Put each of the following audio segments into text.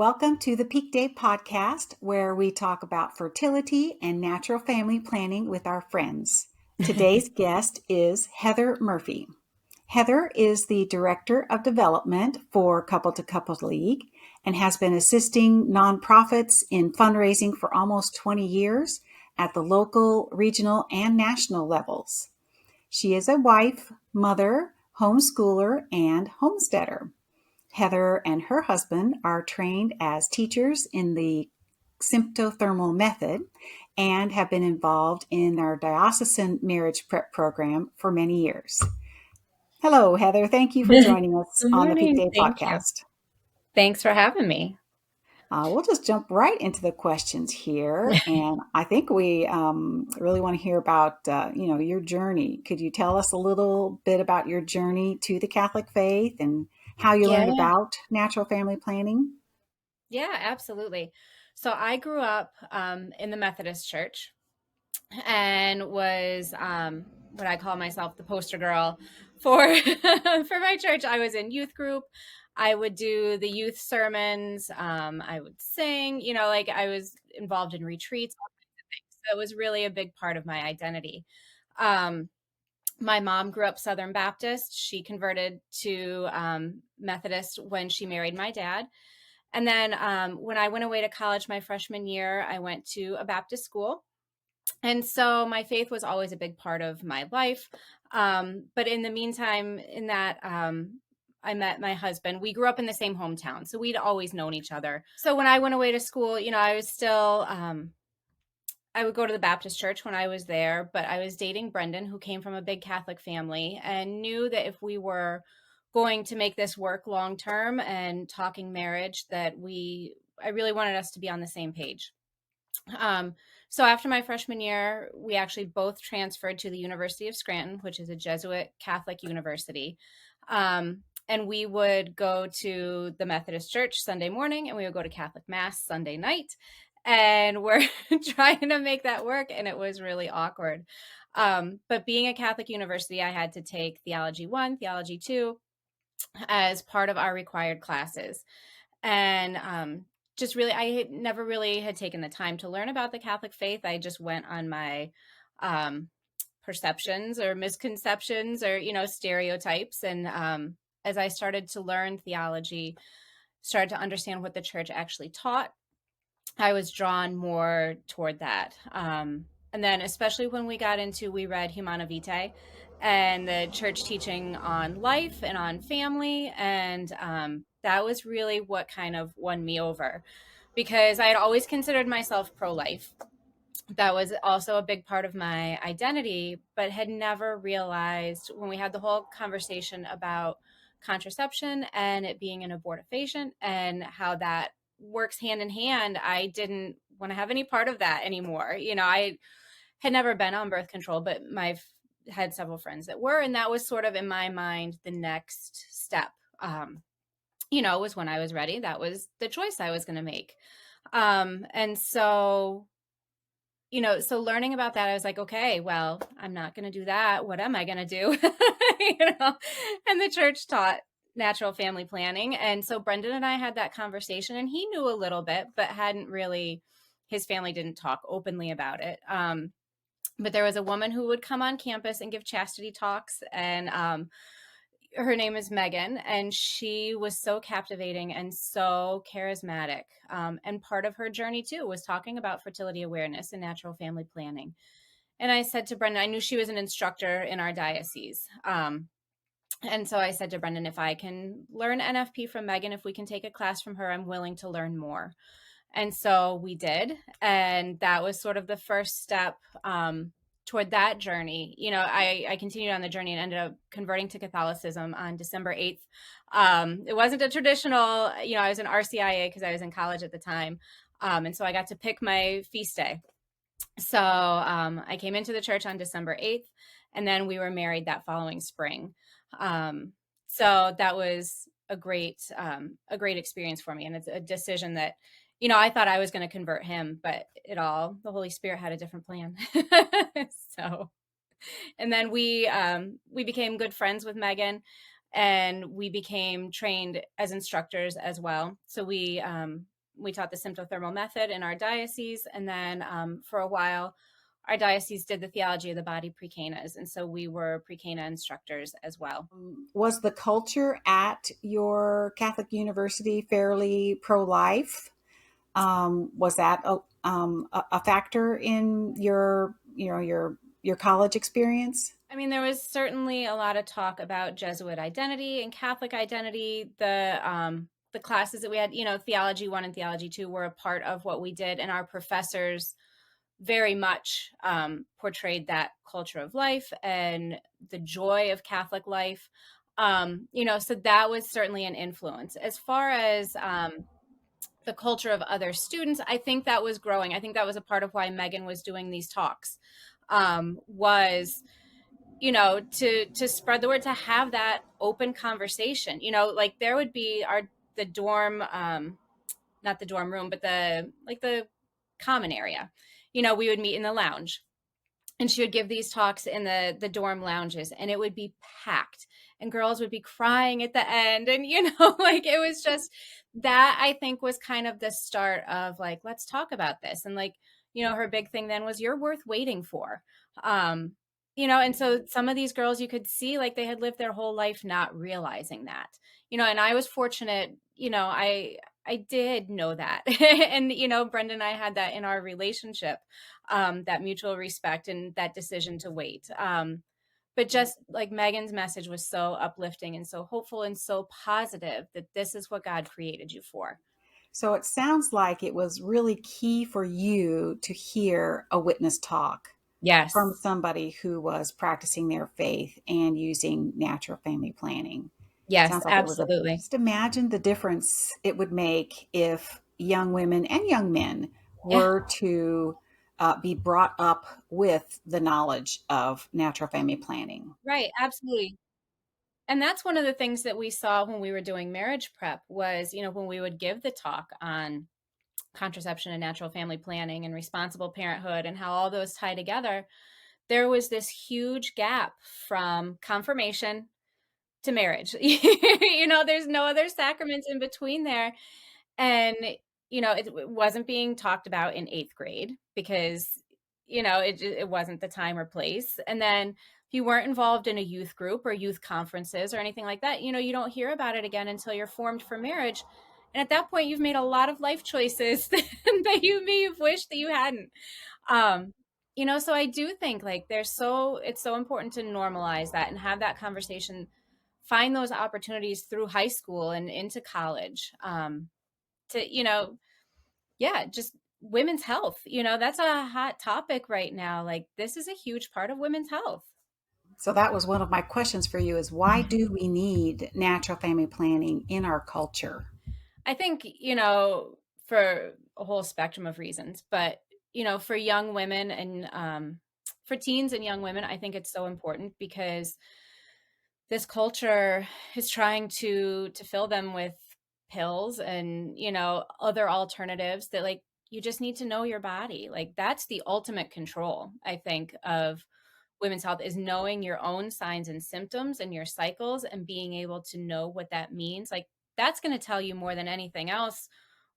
Welcome to the PeakDay podcast, where we talk about fertility and natural family planning with our friends. Today's guest is Heather Murphy. Heather is the Director of Development for Couple to Couple League and has been assisting nonprofits in fundraising for almost 20 years at the local, regional, and national levels. She is a wife, mother, homeschooler, and homesteader. Heather and her husband are trained as teachers in the symptothermal method and have been involved in our diocesan marriage prep program for many years. Hello, Heather. Thank you for joining us Good on the morning. PeakDay Thank you. podcast. Thanks for having me. We'll just jump right into the questions here, and I think we really want to hear about your journey. Could you tell us a little bit about your journey to the Catholic faith and how you learned Yeah, about natural family planning? yeah, absolutely. So I grew up in the Methodist church and was what I call myself the poster girl for for my church. I was in youth group. I would do the youth sermons. I would sing. Like I was involved in retreats. All kinds of things. So it was really a big part of my identity. Um, my mom grew up Southern Baptist. She converted to Methodist when she married my dad. And then when I went away to college my freshman year, I went to a Baptist school. And so my faith was always a big part of my life. But in the meantime, in that, I met my husband. We grew up in the same hometown, so we'd always known each other. So when I went away to school, I was still I would go to the Baptist church when I was there, but I was dating Brendan, who came from a big Catholic family, and knew that if we were going to make this work long term and talking marriage, I really wanted us to be on the same page. So after my freshman year, we actually both transferred to the University of Scranton, which is a Jesuit Catholic university. And we would go to the Methodist church Sunday morning and we would go to Catholic Mass Sunday night. And we're trying to make that work. And it was really awkward. But being a Catholic university, I had to take Theology 1, Theology 2 as part of our required classes. And just really, I had never really had taken the time to learn about the Catholic faith. I just went on my perceptions or misconceptions or, stereotypes. And as I started to learn theology, started to understand what the church actually taught, I was drawn more toward that. And then especially when we read Humana Vitae and the church teaching on life and on family. And that was really what kind of won me over because I had always considered myself pro-life. That was also a big part of my identity, but had never realized when we had the whole conversation about contraception and it being an abortifacient and how that works hand in hand, I didn't want to have any part of that anymore. I had never been on birth control, but had several friends that were, and that was sort of in my mind the next step. Was when I was ready. That was the choice I was going to make. And so so learning about that, I was like, okay, well, I'm not going to do that. What am I going to do? And the church taught natural family planning. And so Brendan and I had that conversation and he knew a little bit, but his family didn't talk openly about it. But there was a woman who would come on campus and give chastity talks. And her name is Megan, and she was so captivating and so charismatic. And part of her journey, too, was talking about fertility awareness and natural family planning. And I said to Brendan, I knew she was an instructor in our diocese. And so I said to Brendan, if I can learn NFP from Megan, if we can take a class from her, I'm willing to learn more. And so we did. And that was sort of the first step toward that journey. I continued on the journey and ended up converting to Catholicism on December 8th. It wasn't a traditional, I was in RCIA because I was in college at the time. And so I got to pick my feast day. So I came into the church on December 8th, and then we were married that following spring. So that was a great experience for me. And it's a decision that, I thought I was going to convert him, but the Holy Spirit had a different plan. So, and then we became good friends with Megan, and we became trained as instructors as well. So we we taught the symptothermal method in our diocese. And then for a while, our diocese did the theology of the body pre-Canas. And so we were pre-Cana instructors as well. Was the culture at your Catholic university fairly pro-life? Was that a factor in your college experience? I mean, there was certainly a lot of talk about Jesuit identity and Catholic identity. The classes that we had, Theology 1 and Theology 2 were a part of what we did, and our professors very much portrayed that culture of life and the joy of Catholic life. So that was certainly an influence. As far as the culture of other students, I think that was growing. I think that was a part of why Megan was doing these talks, was to spread the word, to have that open conversation. Like there would be the dorm, not the dorm room, but the common area. We would meet in the lounge, and she would give these talks in the dorm lounges, and it would be packed, and girls would be crying at the end. And like it was just that, I think, was kind of the start of like, let's talk about this. And like, her big thing then was, you're worth waiting for. And so some of these girls, you could see like they had lived their whole life not realizing that. And I was fortunate, I did know that. And Brenda and I had that in our relationship, that mutual respect and that decision to wait. But just like Megan's message was so uplifting and so hopeful and so positive, that this is what God created you for. So it sounds like it was really key for you to hear a witness talk Yes. from somebody who was practicing their faith and using natural family planning. Yes, Sounds like it was absolutely. just imagine the difference it would make if young women and young men Yeah. were to be brought up with the knowledge of natural family planning. Right. Absolutely. And that's one of the things that we saw when we were doing marriage prep was, when we would give the talk on contraception and natural family planning and responsible parenthood and how all those tie together, there was this huge gap from confirmation to marriage. There's no other sacraments in between there. And, it wasn't being talked about in 8th grade because, it wasn't the time or place. And then if you weren't involved in a youth group or youth conferences or anything like that, you don't hear about it again until you're formed for marriage. And at that point, you've made a lot of life choices that you may have wished that you hadn't. So I do think like it's so important to normalize that and have that conversation, find those opportunities through high school and into college, to, yeah, just women's health. That's a hot topic right now. Like this is a huge part of women's health. So that was one of my questions for you is why do we need natural family planning in our culture? I think, for a whole spectrum of reasons, but, for young women and for teens and young women, I think it's so important because this culture is trying to fill them with pills and, other alternatives that like, you just need to know your body. Like that's the ultimate control, I think, of women's health, is knowing your own signs and symptoms and your cycles and being able to know what that means. Like that's going to tell you more than anything else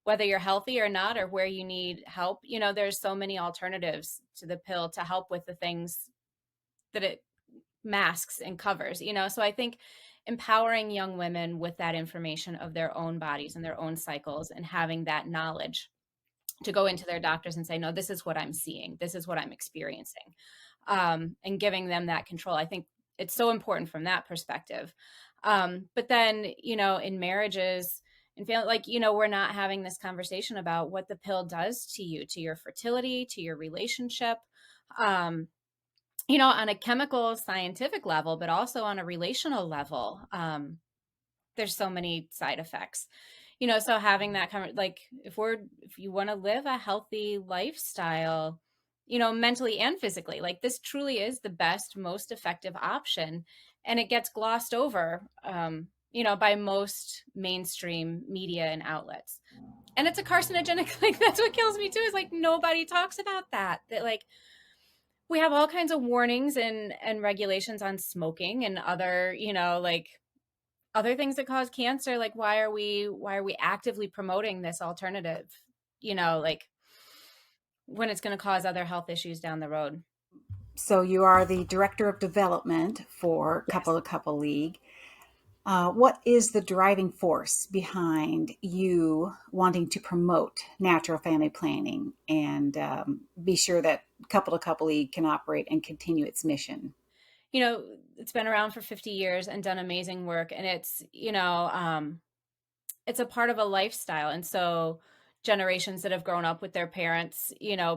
whether you're healthy or not or where you need help. There's so many alternatives to the pill to help with the things that it masks and covers. So I think empowering young women with that information of their own bodies and their own cycles and having that knowledge to go into their doctors and say, no, this is what I'm seeing, this is what I'm experiencing, and giving them that control. I think it's so important from that perspective. But then, in marriages and family, like, we're not having this conversation about what the pill does to you, to your fertility, to your relationship, on a chemical scientific level, but also on a relational level. There's so many side effects, so having that like, if you want to live a healthy lifestyle, mentally and physically, like this truly is the best, most effective option. And it gets glossed over, by most mainstream media and outlets. And it's a carcinogenic, like that's what kills me too, is like nobody talks about that like we have all kinds of warnings and regulations on smoking and other, like other things that cause cancer, like why are we actively promoting this alternative, like when it's going to cause other health issues down the road. So you are the director of development for Yes. Couple to Couple League. What is the driving force behind you wanting to promote natural family planning and be sure that Couple to Couple League can operate and continue its mission? It's been around for 50 years and done amazing work, and it's a part of a lifestyle. And so generations that have grown up with their parents,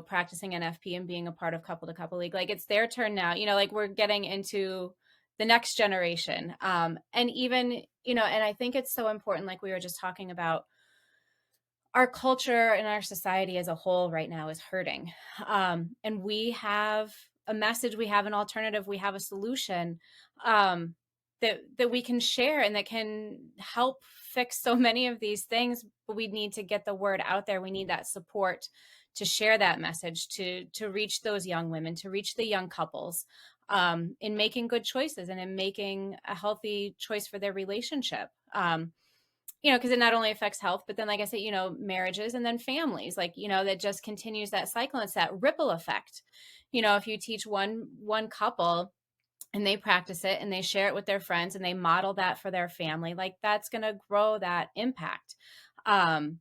practicing NFP and being a part of Couple to Couple League, like it's their turn now, like we're getting into the next generation. And even, and I think it's so important, like we were just talking about, our culture and our society as a whole right now is hurting. And we have a message, we have an alternative, we have a solution, that we can share and that can help fix so many of these things. But we need to get the word out there. We need that support to share that message, to reach those young women, to reach the young couples, in making good choices and in making a healthy choice for their relationship. Because it not only affects health, but then, like I said, marriages and then families, like, that just continues that cycle. It's that ripple effect. If you teach one couple and they practice it and they share it with their friends and they model that for their family, like that's going to grow that impact. Um,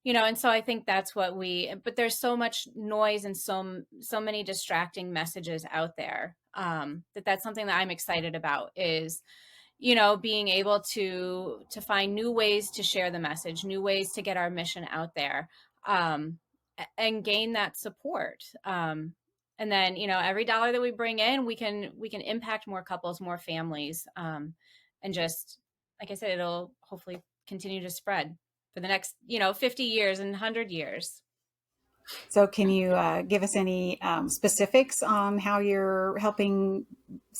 and so I think that's but there's so much noise and so many distracting messages out there, that's something that I'm excited about, is being able to find new ways to share the message, new ways to get our mission out there, and gain that support. And then, every dollar that we bring in, we can impact more couples, more families, and just, like I said, it'll hopefully continue to spread for the next, 50 years and 100 years. So, can you give us any specifics on how you're helping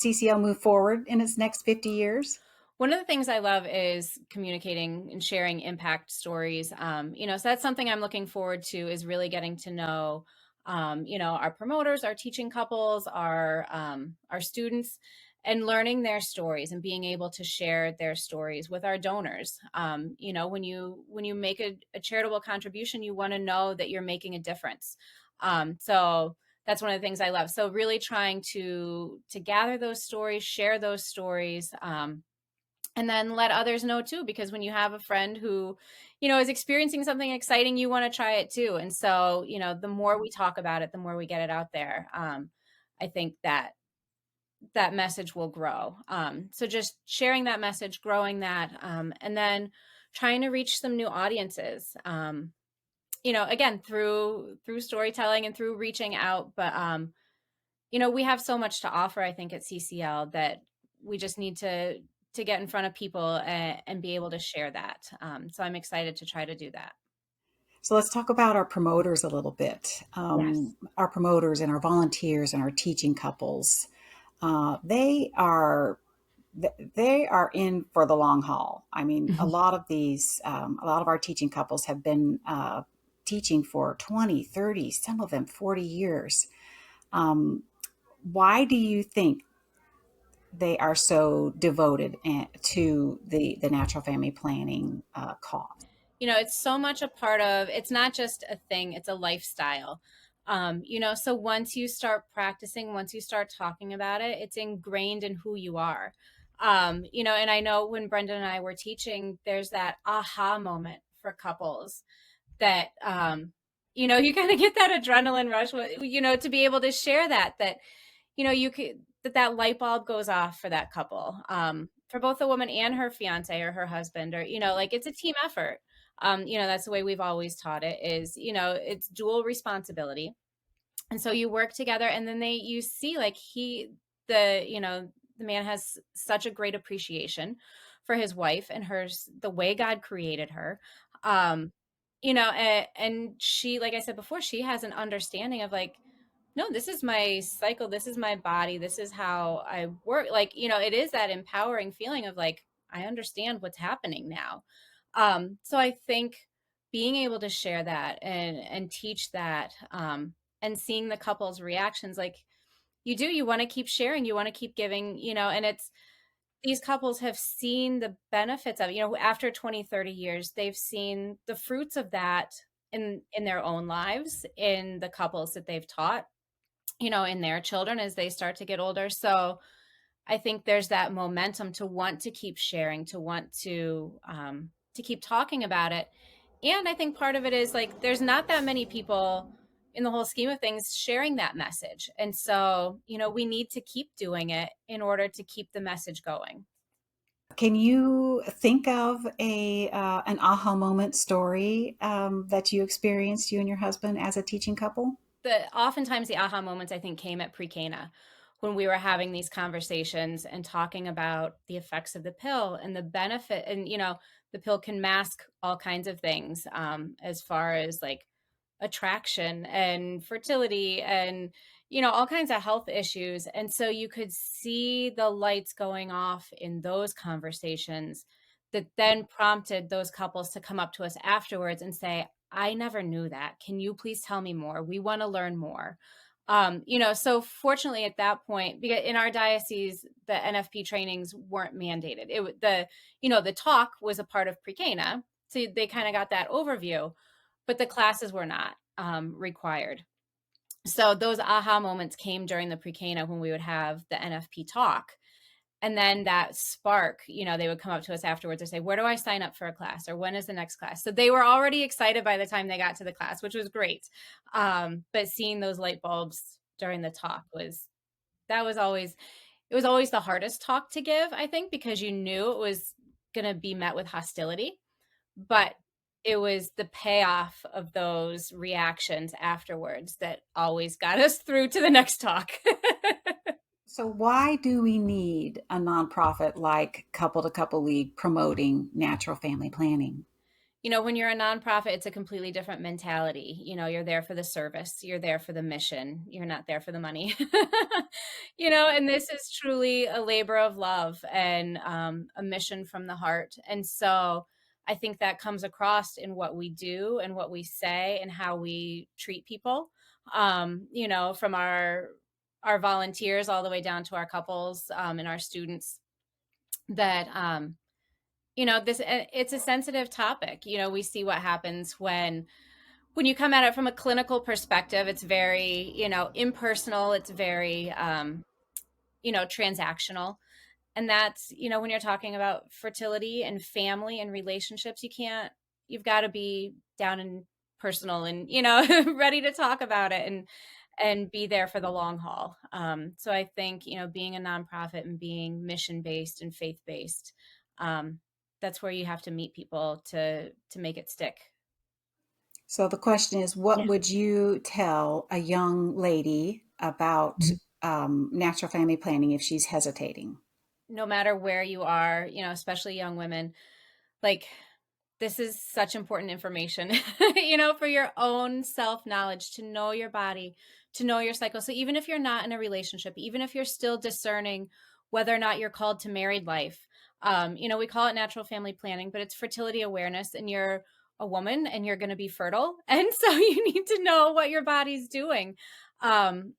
CCL move forward in its next 50 years? One of the things I love is communicating and sharing impact stories. So that's something I'm looking forward to, is really getting to know, our promoters, our teaching couples, our students, and learning their stories and being able to share their stories with our donors. When you make a charitable contribution, you want to know that you're making a difference. So that's one of the things I love. So really trying to gather those stories, share those stories. And then let others know too, because when you have a friend who, is experiencing something exciting, you want to try it too. And so, the more we talk about it, the more we get it out there. I think that message will grow. So just sharing that message, growing that, and then trying to reach some new audiences. Again, through storytelling and through reaching out. But we have so much to offer, I think, at CCL, that we just need to get in front of people and be able to share that. So I'm excited to try to do that. So let's talk about our promoters a little bit. Yes. Our promoters and our volunteers and our teaching couples, they are in for the long haul. I mean, a lot of our teaching couples have been teaching for 20, 30, some of them 40 years. Um, why do you think they are so devoted to the natural family planning cause? It's so much a part of, it's not just a thing, it's a lifestyle. So once you start practicing, once you start talking about it, it's ingrained in who you are. And I know when Brenda and I were teaching, there's that aha moment for couples that, you kind of get that adrenaline rush, to be able to share that, you could, that light bulb goes off for that couple, for both the woman and her fiance or her husband, or, like it's a team effort. That's the way we've always taught it, is, it's dual responsibility. And so you work together, and then you see, like, the man has such a great appreciation for his wife and the way God created her. Um, and she, like I said before, she has an understanding of, like, no, this is my cycle, this is my body, this is how I work. Like, it is that empowering feeling of, like, I understand what's happening now. So I think being able to share that and teach that, and seeing the couple's reactions, like, you want to keep sharing, you want to keep giving, and these couples have seen the benefits of it. After 20, 30 years, they've seen the fruits of that in their own lives, in the couples that they've taught, in their children as they start to get older. So I think there's that momentum to want to keep sharing, to want to keep talking about it. And I think part of it is like there's not that many people in the whole scheme of things sharing that message. And so, we need to keep doing it in order to keep the message going. Can you think of a an aha moment story that you experienced, you and your husband, as a teaching couple? Oftentimes the aha moments I think came at pre-Cana, when we were having these conversations and talking about the effects of the pill and the benefit. And the pill can mask all kinds of things, as far as like attraction and fertility and all kinds of health issues. And so you could see the lights going off in those conversations that then prompted those couples to come up to us afterwards and say, I never knew that. Can you please tell me more? We want to learn more. So fortunately at that point, because in our diocese, the NFP trainings weren't mandated. The talk was a part of pre-Cana. So they kind of got that overview, but the classes were not required. So those aha moments came during the pre-Cana when we would have the NFP talk. And then that spark, they would come up to us afterwards and say, where do I sign up for a class? Or when is the next class? So they were already excited by the time they got to the class, which was great. But seeing those light bulbs during the talk it was always the hardest talk to give, I think, because you knew it was going to be met with hostility. But it was the payoff of those reactions afterwards that always got us through to the next talk. So, why do we need a nonprofit like Couple to Couple League promoting natural family planning? When you're a nonprofit, it's a completely different mentality. You're there for the service, you're there for the mission, you're not there for the money. And this is truly a labor of love and a mission from the heart. And so I think that comes across in what we do and what we say and how we treat people, from our volunteers all the way down to our couples, and our students, that this it's a sensitive topic. We see what happens when you come at it from a clinical perspective. It's very impersonal, it's very transactional. And that's when you're talking about fertility and family and relationships, you've got to be down and personal and ready to talk about it and be there for the long haul. So I think being a nonprofit and being mission based and faith based, that's where you have to meet people to make it stick. So, the question is, what would you tell a young lady about natural family planning if she's hesitating? No matter where you are, especially young women, like, this is such important information, for your own self knowledge, to know your body, to know your cycle. So even if you're not in a relationship, even if you're still discerning whether or not you're called to married life, we call it natural family planning, but it's fertility awareness, and you're a woman and you're going to be fertile. And so you need to know what your body's doing. So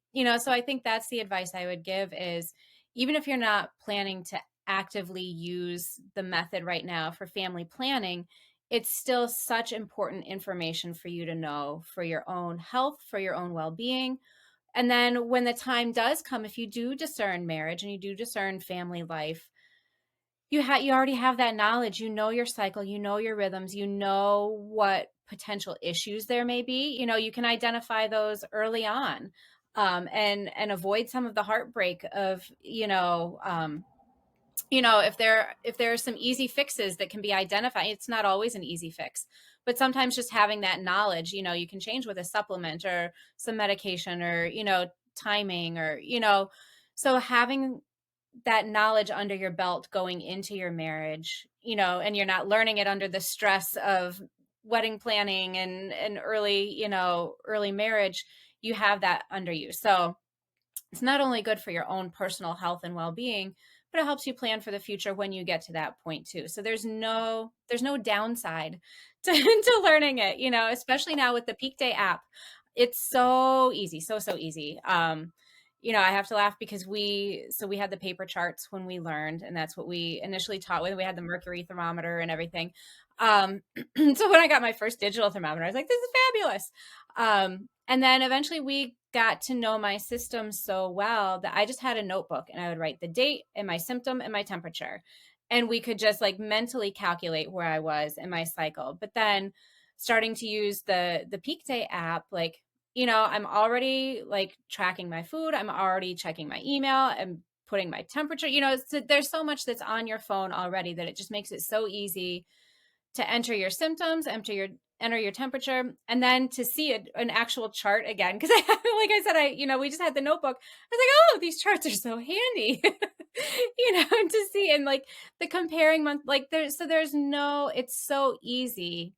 I think that's the advice I would give is, even if you're not planning to actively use the method right now for family planning, it's still such important information for you to know for your own health, for your own well-being. And then when the time does come, if you do discern marriage and you do discern family life, you already have that knowledge. You know your cycle, you know your rhythms, you know what potential issues there may be. You can identify those early on, and avoid some of the heartbreak of if there are some easy fixes that can be identified. It's not always an easy fix, but sometimes just having that knowledge, you can change with a supplement or some medication or timing, or so having that knowledge under your belt going into your marriage, and you're not learning it under the stress of wedding planning and early marriage. You have that under you. So it's not only good for your own personal health and well-being, but it helps you plan for the future when you get to that point too. So there's no downside to, to learning it, especially now with the PeakDay app. It's so easy, so easy. I have to laugh because we had the paper charts when we learned, and that's what we initially taught with. We had the mercury thermometer and everything. So when I got my first digital thermometer, I was like, this is fabulous. And then eventually we got to know my system so well that I just had a notebook and I would write the date and my symptom and my temperature. And we could just like mentally calculate where I was in my cycle. But then starting to use the PeakDay app, like, I'm already like tracking my food. I'm already checking my email and putting my temperature. There's so much that's on your phone already that it just makes it so easy to enter your symptoms, enter your temperature, and then to see an actual chart again. Because like I said, we just had the notebook. I was like, oh, these charts are so handy, to see, and like the comparing month, like it's so easy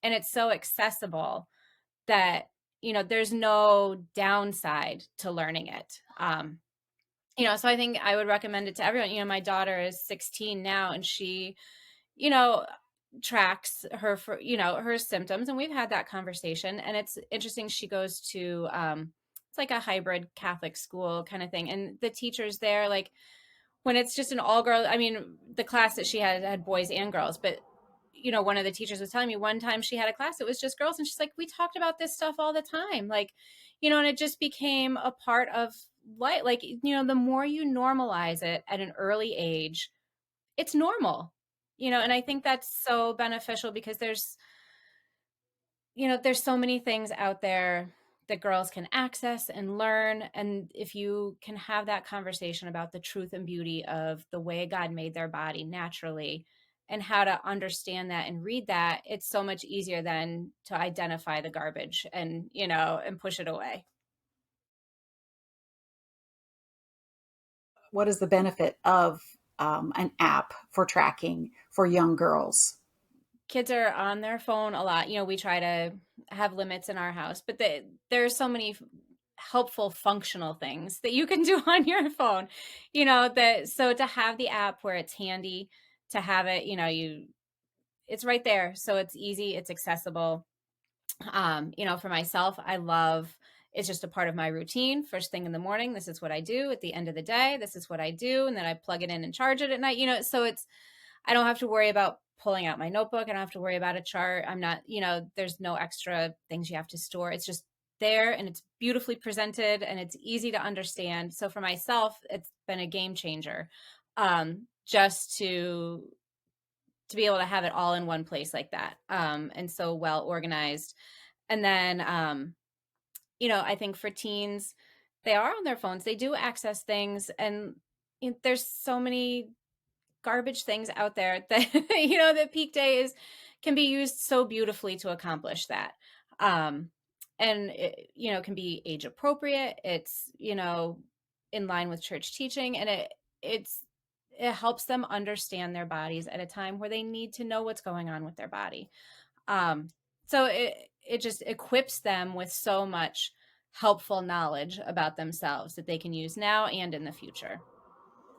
and it's so accessible that there's no downside to learning it. So I think I would recommend it to everyone. My daughter is 16 now, and she you know tracks her for her symptoms, and we've had that conversation. And it's interesting, she goes to it's like a hybrid Catholic school kind of thing, and the teachers there, like, when it's just an all girl, I mean, the class that she had boys and girls, but one of the teachers was telling me one time she had a class, it was just girls, and she's like, we talked about this stuff all the time, like, and it just became a part of life. Like, the more you normalize it at an early age, it's normal. And I think that's so beneficial because there's so many things out there that girls can access and learn. And if you can have that conversation about the truth and beauty of the way God made their body naturally and how to understand that and read that, it's so much easier than to identify the garbage and push it away. What is the benefit of an app for tracking for young girls? Kids are on their phone a lot. We try to have limits in our house, but there are so many helpful functional things that you can do on your phone. That so to have the app where it's handy, to have it, it's right there. So it's easy, it's accessible. For myself, I love, it's just a part of my routine. First thing in the morning, this is what I do. At the end of the day, this is what I do. And then I plug it in and charge it at night, so I don't have to worry about pulling out my notebook. I don't have to worry about a chart. I'm not, there's no extra things you have to store. It's just there, and it's beautifully presented, and it's easy to understand. So for myself, it's been a game changer. Just to be able to have it all in one place like that. And so well organized. And then, I think for teens, they are on their phones. They do access things, and there's so many garbage things out there that that PeakDay can be used so beautifully to accomplish that. And it, can be age appropriate. It's in line with church teaching, and it helps them understand their bodies at a time where they need to know what's going on with their body. So it just equips them with so much helpful knowledge about themselves that they can use now and in the future.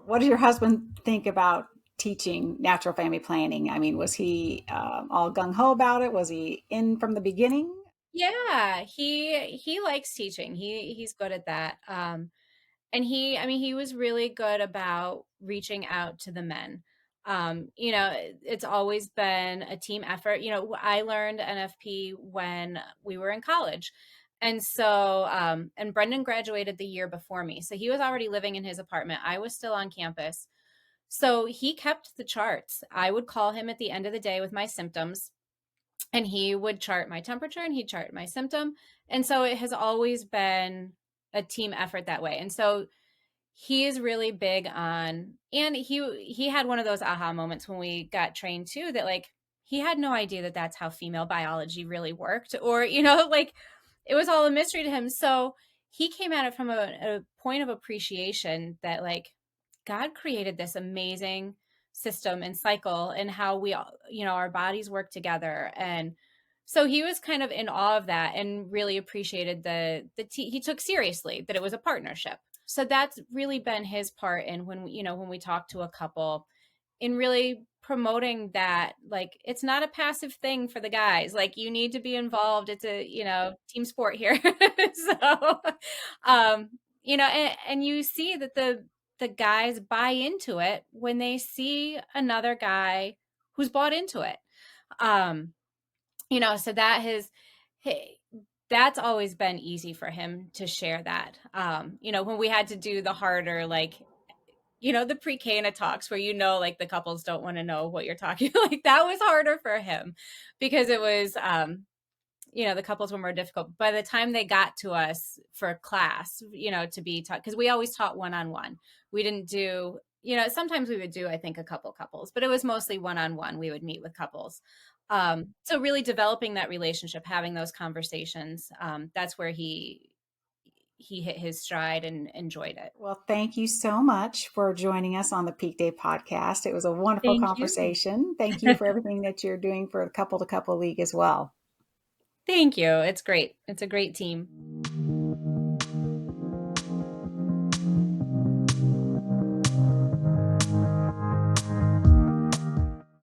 What did your husband think about teaching natural family planning? I mean, was he all gung ho about it? Was he in from the beginning? Yeah, he likes teaching. He's good at that. And he was really good about reaching out to the men. It's always been a team effort. I learned NFP when we were in college. And so, and Brendan graduated the year before me. So he was already living in his apartment. I was still on campus. So he kept the charts. I would call him at the end of the day with my symptoms, and he would chart my temperature and he'd chart my symptom. And so it has always been a team effort that way. And so he is really big on, and he had one of those aha moments when we got trained too, that like he had no idea that that's how female biology really worked, or like it was all a mystery to him. So he came at it from a point of appreciation that like God created this amazing system and cycle, and how we all, our bodies work together. And so he was kind of in awe of that and really appreciated he took seriously that it was a partnership. So that's really been his part in when we talk to a couple, in really promoting that, like, it's not a passive thing for the guys, like you need to be involved. It's a team sport here. So and you see that the guys buy into it when they see another guy who's bought into it. So that's always been easy for him to share that. When we had to do the harder, like, the pre-Cana talks where, like the couples don't want to know what you're talking, like that was harder for him because it was, the couples were more difficult. By the time they got to us for class, to be taught, because we always taught one-on-one. We didn't do, sometimes we would do, I think, a couple couples, but it was mostly one-on-one. We would meet with couples. So really developing that relationship, having those conversations, that's where he hit his stride and enjoyed it. Well, thank you so much for joining us on the PeakDay podcast. It was a wonderful Thank you. conversation. Thank you for everything that you're doing for the Couple to Couple League as well. Thank you. It's great. It's a great team.